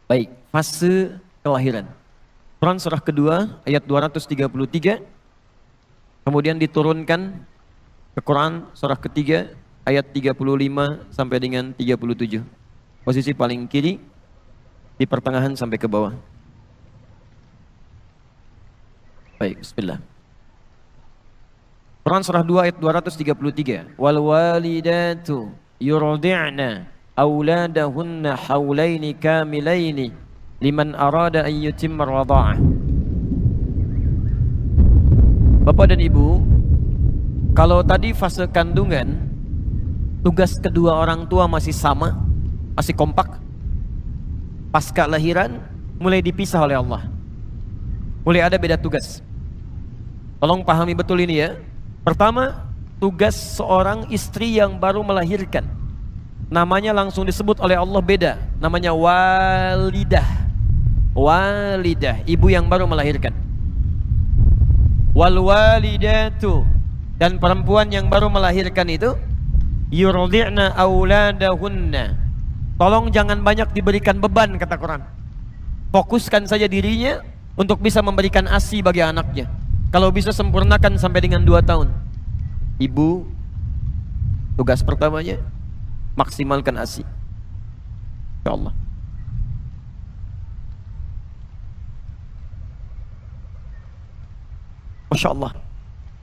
Baik, fase kelahiran. Quran surah kedua ayat 233, kemudian diturunkan ke Quran surah ketiga ayat 35 sampai dengan 37. Posisi paling kiri di pertengahan sampai ke bawah. Baik, bismillah. Quran surah 2 ayat 233. Wal walidatu yurdi'na auladahunna haulaini kamilaini liman arada an yutimma radha'ah. Bapak dan Ibu, kalau tadi fase kandungan tugas kedua orang tua masih sama, masih kompak. Pasca lahiran mulai dipisah oleh Allah. Mulai ada beda tugas. Tolong pahami betul ini ya. Pertama, tugas seorang istri yang baru melahirkan, namanya langsung disebut oleh Allah beda. Namanya walidah. Walidah, ibu yang baru melahirkan. Wal walidatu, dan perempuan yang baru melahirkan itu yurdi'na auladahunna. Tolong jangan banyak diberikan beban, kata Quran. Fokuskan saja dirinya untuk bisa memberikan ASI bagi anaknya. Kalau bisa sempurnakan sampai dengan 2 tahun. Ibu, tugas pertamanya maksimalkan ASI. Insyaallah. Masya Allah.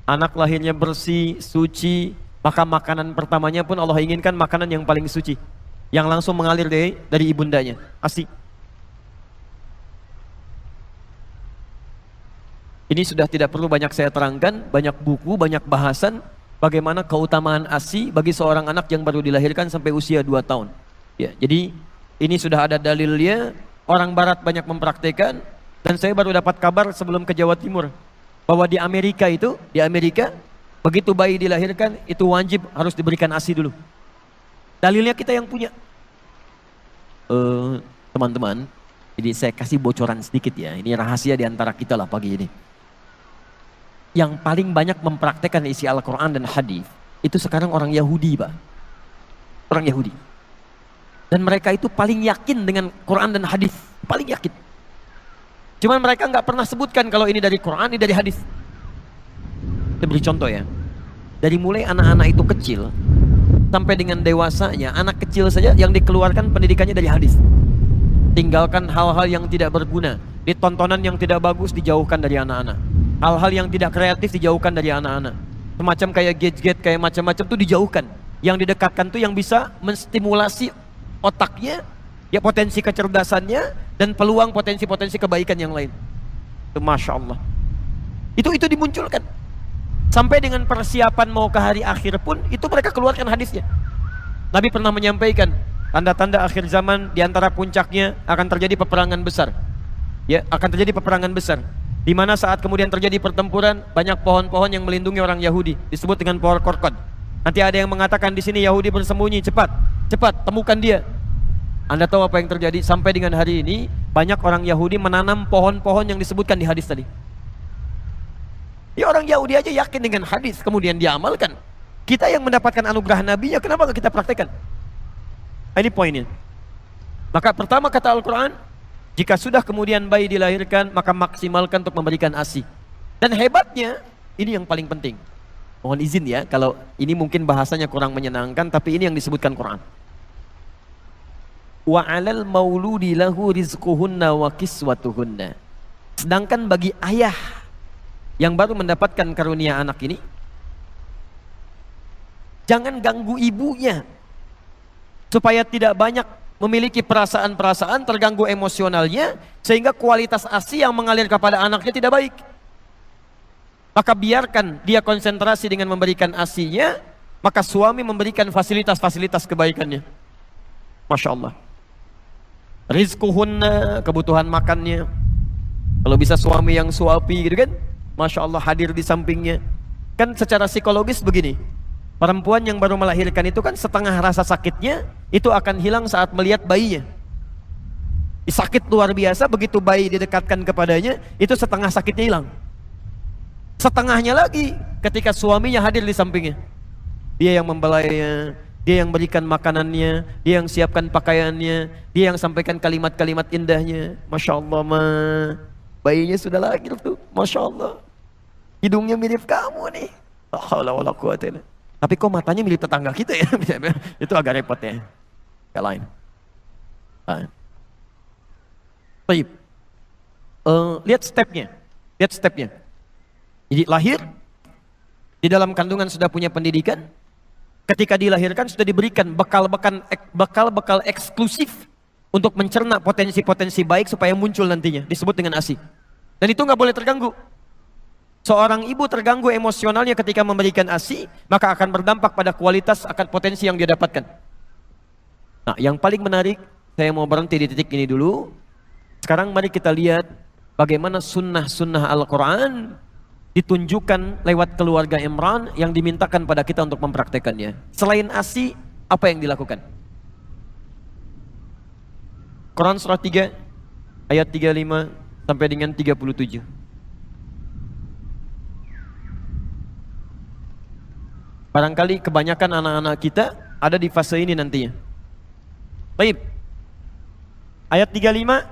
Anak lahirnya bersih, suci, maka makanan pertamanya pun Allah inginkan makanan yang paling suci, yang langsung mengalir dari ibundanya, ASI. Ini sudah tidak perlu banyak saya terangkan, banyak buku, banyak bahasan bagaimana keutamaan ASI bagi seorang anak yang baru dilahirkan sampai usia 2 tahun. Ya, jadi ini sudah ada dalilnya, orang barat banyak mempraktekkan, dan saya baru dapat kabar sebelum ke Jawa Timur bahwa di Amerika begitu bayi dilahirkan itu wajib harus diberikan ASI dulu. Dalilnya kita yang punya. Teman-teman, jadi saya kasih bocoran sedikit ya, ini rahasia di antara kita lah pagi ini. Yang paling banyak mempraktekkan isi Al-Quran dan hadis itu sekarang orang Yahudi, Pak. Orang Yahudi. Dan mereka itu paling yakin dengan Quran dan hadis, paling yakin. Cuman mereka nggak pernah sebutkan kalau ini dari Quran, ini dari hadis. Saya beri contoh ya. Dari mulai anak-anak itu kecil sampai dengan dewasanya, anak kecil saja yang dikeluarkan pendidikannya dari hadis. Tinggalkan hal-hal yang tidak berguna, ditontonan yang tidak bagus dijauhkan dari anak-anak. Hal-hal yang tidak kreatif dijauhkan dari anak-anak. Semacam kayak gadget, kayak macam-macam itu dijauhkan. Yang didekatkan tuh yang bisa menstimulasi otaknya, ya potensi kecerdasannya dan peluang potensi-potensi kebaikan yang lain. Itu Masya Allah. Itu dimunculkan. Sampai dengan persiapan mau ke hari akhir pun itu mereka keluarkan hadisnya. Nabi pernah menyampaikan tanda-tanda akhir zaman, diantara puncaknya akan terjadi peperangan besar. Ya, akan terjadi peperangan besar. Di mana saat kemudian terjadi pertempuran, banyak pohon-pohon yang melindungi orang Yahudi, disebut dengan pohon korkod. Nanti ada yang mengatakan di sini Yahudi bersembunyi, cepat, temukan dia. Anda tahu apa yang terjadi? Sampai dengan hari ini banyak orang Yahudi menanam pohon-pohon yang disebutkan di hadis tadi. Ya, orang Yahudi aja yakin dengan hadis, kemudian dia amalkan. Kita yang mendapatkan anugerah Nabinya, kenapa nggak kita praktekkan? Ini poinnya. Maka pertama kata Al-Quran, jika sudah kemudian bayi dilahirkan, maka maksimalkan untuk memberikan ASI. Dan hebatnya, ini yang paling penting. Mohon izin ya, kalau ini mungkin bahasanya kurang menyenangkan, tapi ini yang disebutkan Quran. Wa 'alal mauludi lahu rizquhunna wa kiswatuhunna. Sedangkan bagi ayah yang baru mendapatkan karunia anak ini, jangan ganggu ibunya supaya tidak banyak memiliki perasaan-perasaan, terganggu emosionalnya, sehingga kualitas ASI yang mengalir kepada anaknya tidak baik. Maka biarkan dia konsentrasi dengan memberikan ASI-nya, maka suami memberikan fasilitas-fasilitas kebaikannya. Masya Allah. Rizquhunna, kebutuhan makannya. Kalau bisa suami yang suapi gitu kan, Masya Allah, hadir di sampingnya. Kan secara psikologis begini, perempuan yang baru melahirkan itu kan setengah rasa sakitnya itu akan hilang saat melihat bayinya. Sakit luar biasa, begitu bayi didekatkan kepadanya, itu setengah sakitnya hilang. Setengahnya lagi ketika suaminya hadir di sampingnya. Dia yang membelainya, dia yang berikan makanannya, dia yang siapkan pakaiannya, dia yang sampaikan kalimat-kalimat indahnya. Masya Allah bayinya sudah lahir tuh, Masya Allah. Hidungnya mirip kamu nih. La haula wala quwata illa billah. Tapi kok matanya mirip tetangga kita ya? Itu agak repot ya. Gak lain. Baik. Lihat stepnya. Jadi lahir, di dalam kandungan sudah punya pendidikan. Ketika dilahirkan sudah diberikan bekal eksklusif untuk mencerna potensi-potensi baik supaya muncul nantinya, disebut dengan ASI. Dan itu nggak boleh terganggu. Seorang ibu terganggu emosionalnya ketika memberikan ASI, maka akan berdampak pada kualitas akan potensi yang dia dapatkan. Nah, yang paling menarik, saya mau berhenti di titik ini dulu. Sekarang mari kita lihat bagaimana sunnah-sunnah Al-Quran ditunjukkan lewat keluarga Imran yang dimintakan pada kita untuk mempraktekannya. Selain ASI, apa yang dilakukan? Quran surah 3 ayat 35 sampai dengan 37. Barangkali kebanyakan anak-anak kita ada di fase ini nantinya. Baik. Ayat 35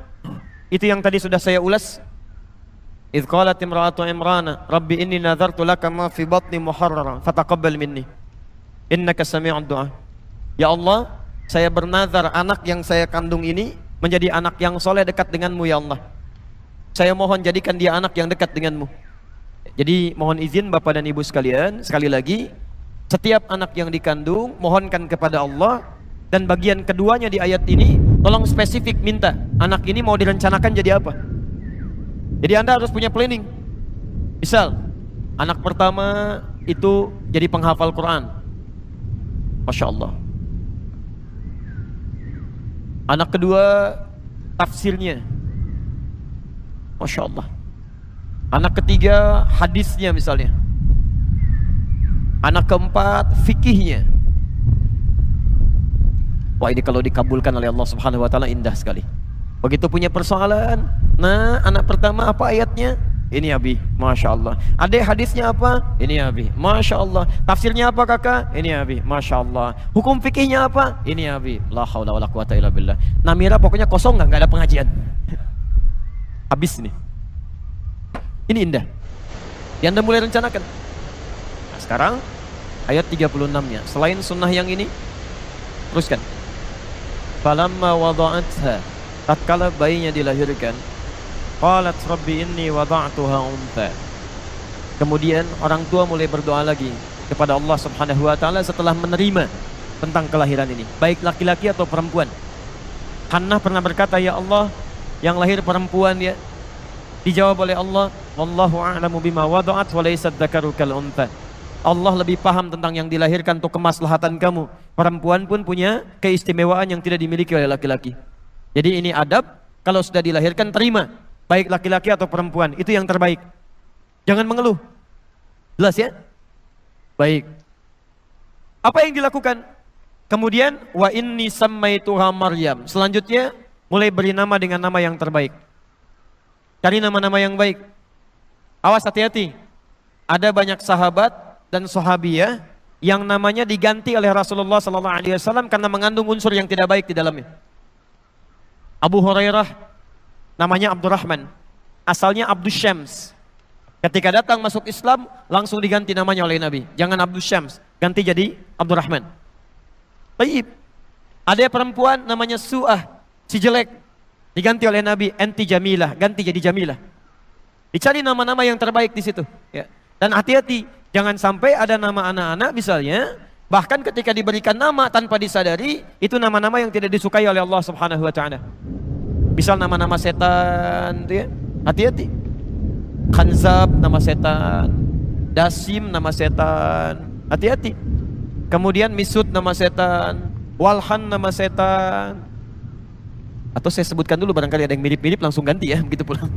itu yang tadi sudah saya ulas. Idh qalat imra'atu Imrana Rabbi inni nadhartu laka ma fi batni muharrara fataqabbal minni innaka sami'ud du'a. Ya Allah, saya bernazar anak yang saya kandung ini menjadi anak yang soleh dekat denganmu ya Allah. Saya mohon jadikan dia anak yang dekat denganmu. Jadi mohon izin Bapak dan Ibu sekalian, sekali lagi setiap anak yang dikandung mohonkan kepada Allah. Dan bagian keduanya di ayat ini tolong spesifik minta anak ini mau direncanakan jadi apa. Jadi Anda harus punya planning. Misal, anak pertama itu jadi penghafal Quran. Masya Allah. Anak kedua tafsirnya. Masya Allah. Anak ketiga hadisnya misalnya. Anak keempat fikihnya. Wah, ini kalau dikabulkan oleh Allah Subhanahu wa taala indah sekali. Begitu punya persoalan, nah anak pertama apa ayatnya? Ini Abi, Masya Allah. Adik hadisnya apa? Ini Abi, Masya Allah. Tafsirnya apa kakak? Ini Abi, Masya Allah. Hukum fikihnya apa? Ini Abi. La haula wala quwata illa billah. Namira pokoknya kosong nggak ada pengajian. Habis nih. Ini indah. Yang Anda mulai rencanakan. Nah, sekarang ayat 36-nya. Selain sunnah yang ini, teruskan. Falamma wada'atha, tatkala bayinya dilahirkan, qalat rabbi inni wada'tuha untha. Kemudian orang tua mulai berdoa lagi kepada Allah Subhanahu wa taala setelah menerima tentang kelahiran ini, baik laki-laki atau perempuan. Hannah pernah berkata, ya Allah, yang lahir perempuan ya. Dijawab oleh Allah, wallahu a'lamu bima wada'at wa laysa dzakaru kal untha. Allah lebih paham tentang yang dilahirkan untuk kemaslahatan kamu. Perempuan pun punya keistimewaan yang tidak dimiliki oleh laki-laki. Jadi ini adab, kalau sudah dilahirkan terima, baik laki-laki atau perempuan, itu yang terbaik. Jangan mengeluh. Jelas ya? Baik. Apa yang dilakukan? Kemudian wa inni sammaituha Maryam. Selanjutnya mulai beri nama dengan nama yang terbaik. Cari nama-nama yang baik. Awas, hati-hati. Ada banyak sahabat dan sahabiyah yang namanya diganti oleh Rasulullah SAW karena mengandung unsur yang tidak baik di dalamnya. Abu Hurairah namanya Abdurrahman, asalnya Abdus Syams. Ketika datang masuk Islam langsung diganti namanya oleh Nabi. Jangan Abdus Syams, ganti jadi Abdurrahman. Baik. Ada perempuan namanya Su'ah, si jelek, diganti oleh Nabi, enti Jamilah, ganti jadi Jamilah. Dicari nama-nama yang terbaik di situ. Ya. Dan hati-hati, jangan sampai ada nama anak-anak misalnya, bahkan ketika diberikan nama tanpa disadari, itu nama-nama yang tidak disukai oleh Allah Subhanahu wa taala. Misal nama-nama setan, ya. Hati-hati. Khanzab nama setan, Dasim nama setan, hati-hati. Kemudian Misud nama setan, Walhan nama setan. Atau saya sebutkan dulu barangkali ada yang mirip-mirip langsung ganti ya, begitu pulang.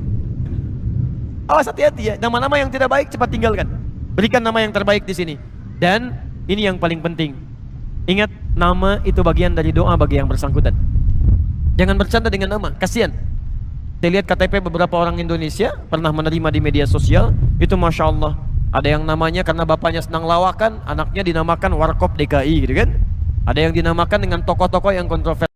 Awas, hati-hati ya, nama-nama yang tidak baik cepat tinggalkan. Berikan nama yang terbaik di sini. Dan ini yang paling penting. Ingat, nama itu bagian dari doa bagi yang bersangkutan. Jangan bercanda dengan nama, kasihan. Saya lihat KTP beberapa orang Indonesia pernah menerima di media sosial, itu Masya Allah. Ada yang namanya karena bapaknya senang lawakan, anaknya dinamakan Warkop DKI gitu kan. Ada yang dinamakan dengan tokoh-tokoh yang kontroversial.